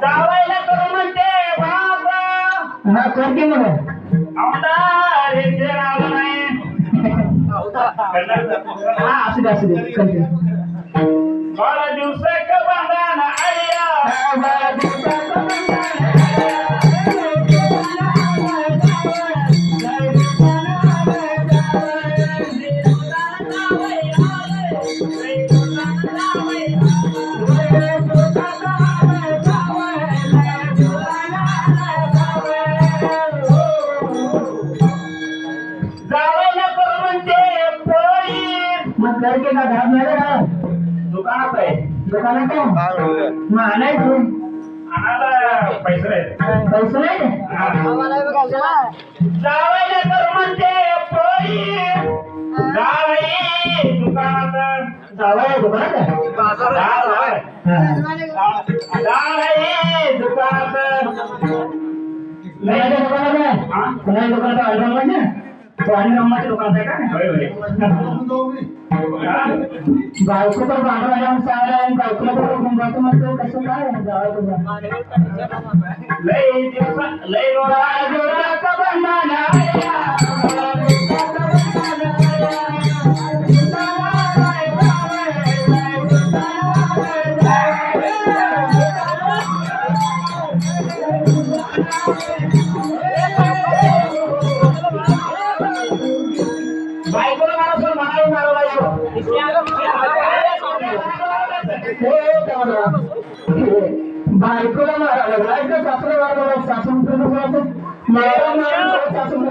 जावायला करू म्हणते बाबा हा करते म्हणा आमदार हे आलं नाही हा असू दे करते 12 दिवसाक बांधण आया 12 दिवसाक करके का धाम नाही ना दुकानात आहे दुकानात आहे मग आणायचं आणायला पैसे नाही जावायला तर म्हणते पोरी जावाई दुकानात जावाय दुकानात जावाई दुकानात नाही दुकानात आहे नाही दुकानात आलं पाणी नंबरच्या दुकानात आहे का बायको तर बांधवायला सांगायला आणि बायकोला तर बायको म्हणतो कसं काय जावायचं लय बायकोला मला म्हणावं बायकोला मारायला लागला सासरा मारला सासून सासून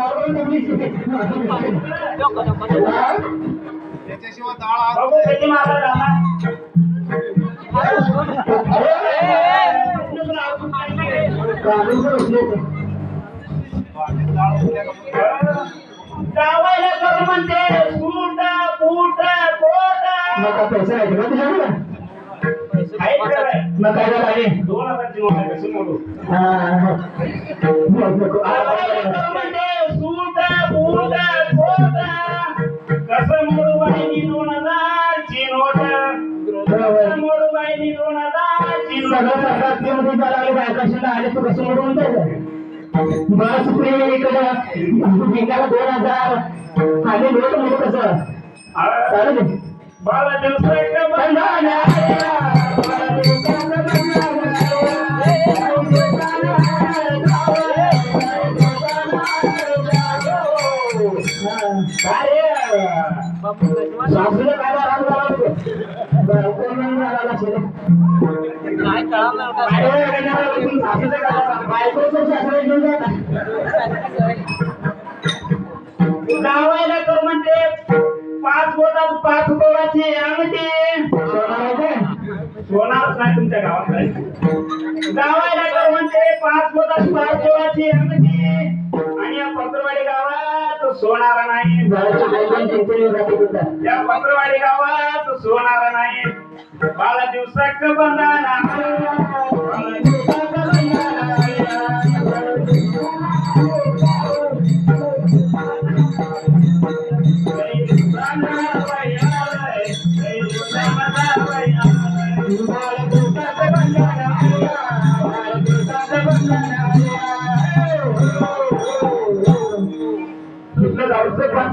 जावायला कर म्हणते सूट बूट कोट मग पैसे आहे का तुझ्याकडे मग काय झालं 2000ची नोट आहे कशी मोडू म्हणते सूट बूट कोट कसं मोडू बाईनी 2000ची नोट कसं मोडू बाईनी 2000ची नोट सगळं सरकारमध्ये चालवले बायकाशीला आले तू कसं म्हणून म्हणतो बस इकडं 2000 आले लोक म्हणतो कसं चालेल 12 दिवसाक जावायला कर म्हणते 5 बोटात 5 तोळाची अंगठी सोनारच नाही तुमच्या गावात जावायला कर म्हणते 5 बोटात 5 तोळाची अंगठी आणि या पत्रवाडी गावात सोनारा नाही या पत्रवाडी गावात सोनारा नाही 12 दिवसाक बंधन Bye.